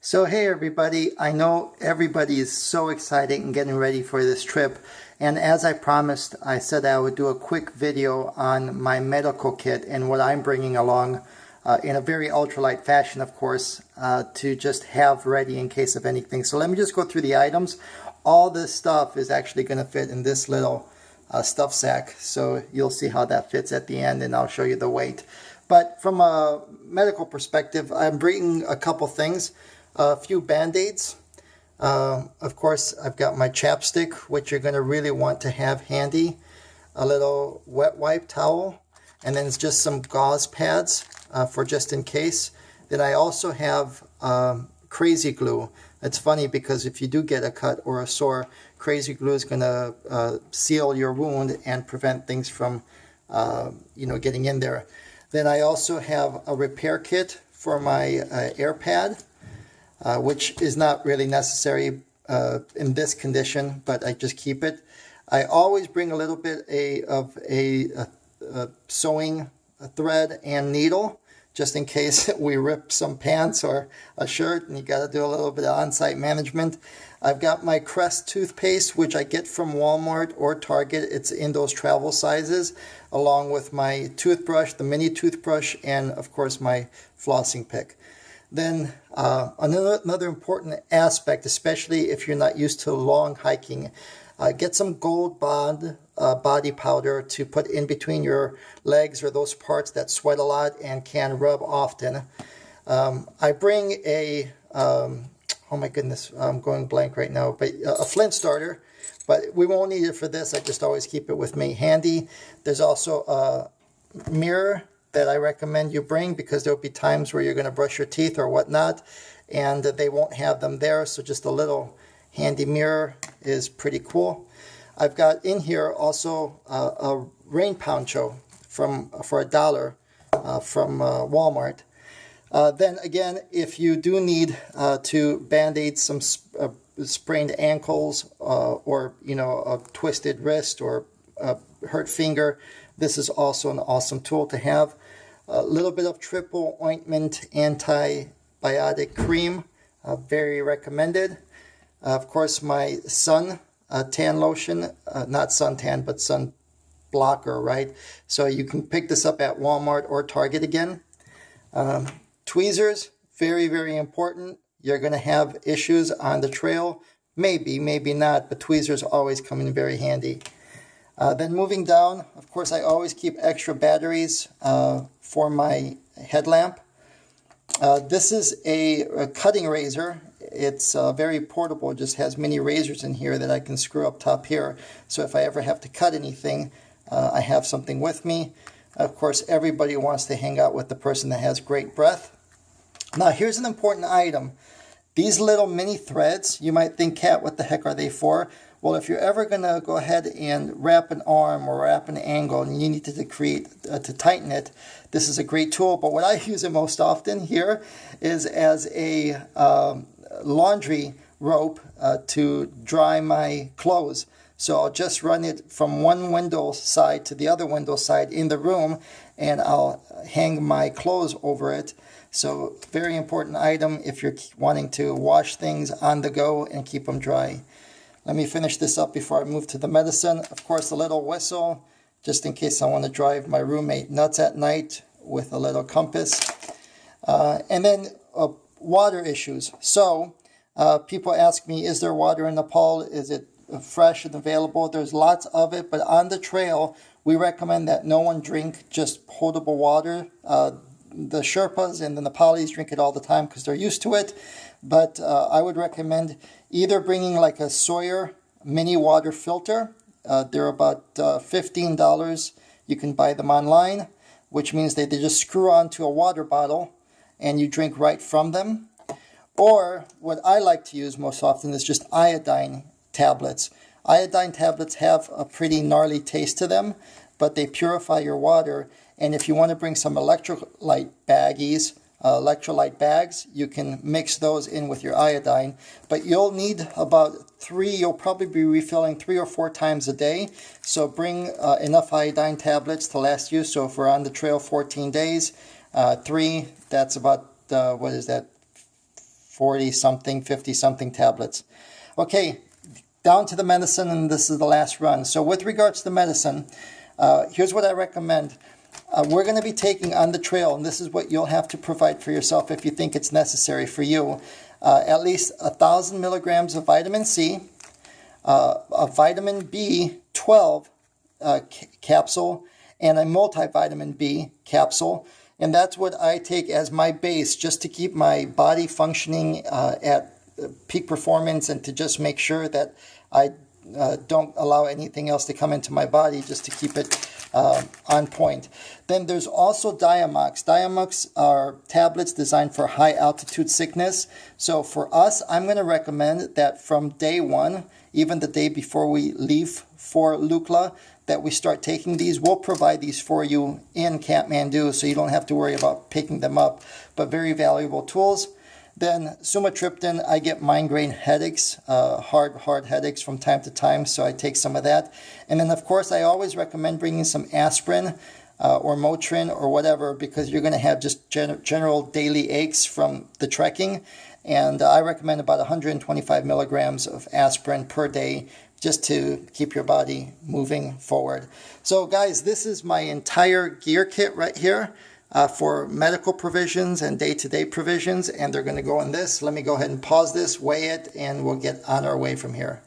So hey everybody, I know everybody is so excited and getting ready for this trip, and as I promised, I said I would do a quick video on my medical kit and what I'm bringing along in a very ultralight fashion, of course, to just have ready in case of anything. So let me just go through the items. All this stuff is actually going to fit in this little stuff sack, so you'll see how that fits at the end, and I'll show you the weight. But from a medical perspective, I'm bringing a couple things. A few band-aids. Of course, I've got my chapstick, which you're going to really want to have handy. A little wet wipe towel, and then it's just some gauze pads for just in case. Then I also have crazy glue. It's funny because if you do get a cut or a sore, crazy glue is going to seal your wound and prevent things from getting in there. Then I also have a repair kit for my air pad. Which is not really necessary in this condition, but I just keep it. I always bring a little bit of a sewing thread and needle, just in case we rip some pants or a shirt and you got to do a little bit of on-site management. I've got my Crest toothpaste, which I get from Walmart or Target. It's in those travel sizes, along with my toothbrush, the mini toothbrush, and of course my flossing pick. Then another important aspect, especially if you're not used to long hiking, get some Gold Bond body powder to put in between your legs or those parts that sweat a lot and can rub often. I bring a, oh my goodness, I'm going blank right now, but a flint starter, but we won't need it for this. I just always keep it with me handy. There's also a mirror that I recommend you bring, because there'll be times where you're going to brush your teeth or whatnot and they won't have them there, so just a little handy mirror is pretty cool. I've got in here also a rain poncho for $1 from Walmart. Then again, if you do need to band-aid some sprained ankles or a twisted wrist or a hurt finger, this is also an awesome tool to have. A little bit of triple ointment antibiotic cream, very recommended. Of course, my sun tan lotion, not suntan, but sun blocker, right? So you can pick this up at Walmart or Target again. Tweezers, very, very important. You're going to have issues on the trail. Maybe, maybe not, but tweezers always come in very handy. Then moving down, of course, I always keep extra batteries for my headlamp. This is a cutting razor. It's very portable. It just has many razors in here that I can screw up top here. So if I ever have to cut anything, I have something with me. Of course, everybody wants to hang out with the person that has great breath. Now, here's an important item. These little mini threads, you might think, Kat, what the heck are they for? Well, if you're ever going to go ahead and wrap an arm or wrap an angle and you need to tighten it, this is a great tool. But what I use it most often here is as a laundry rope to dry my clothes. So I'll just run it from one window side to the other window side in the room, and I'll hang my clothes over it. So very important item if you're wanting to wash things on the go and keep them dry. Let me finish this up before I move to the medicine. Of course, a little whistle, just in case I want to drive my roommate nuts at night with a little compass. And then water issues. So people ask me, is there water in Nepal? Is it fresh and available? There's lots of it, but on the trail, we recommend that no one drink just potable water. The Sherpas and the Nepalis drink it all the time because they're used to it. But I would recommend either bringing like a Sawyer mini water filter. They're about $15. You can buy them online, which means they just screw onto a water bottle and you drink right from them. Or what I like to use most often is just iodine tablets. Iodine tablets have a pretty gnarly taste to them, but they purify your water. And if you want to bring some electrolyte bags, you can mix those in with your iodine. But you'll need about you'll probably be refilling 3 or 4 times a day. So bring enough iodine tablets to last you. So if we're on the trail 14 days, 3, that's about, what is that, 40 something, 50 something tablets. Okay, down to the medicine, and this is the last run. So with regards to the medicine, here's what I recommend. We're going to be taking on the trail, and this is what you'll have to provide for yourself if you think it's necessary for you. At least 1,000 milligrams of vitamin C, a vitamin B12 capsule, and a multivitamin B capsule. And that's what I take as my base, just to keep my body functioning at peak performance, and to just make sure that I don't allow anything else to come into my body, just to keep it on point. Then there's also Diamox. Diamox are tablets designed for high altitude sickness. So for us, I'm going to recommend that from day one, even the day before we leave for Lukla, that we start taking these. We'll provide these for you in Kathmandu, so you don't have to worry about picking them up, but very valuable tools. Then sumatriptan, I get migraine headaches, hard headaches from time to time, so I take some of that. And then of course I always recommend bringing some aspirin or Motrin or whatever, because you're going to have just general daily aches from the trekking. And I recommend about 125 milligrams of aspirin per day, just to keep your body moving forward. So guys, this is my entire gear kit right here for medical provisions and day-to-day provisions, and they're going to go in this. Let me go ahead and pause this, weigh it, and we'll get on our way from here.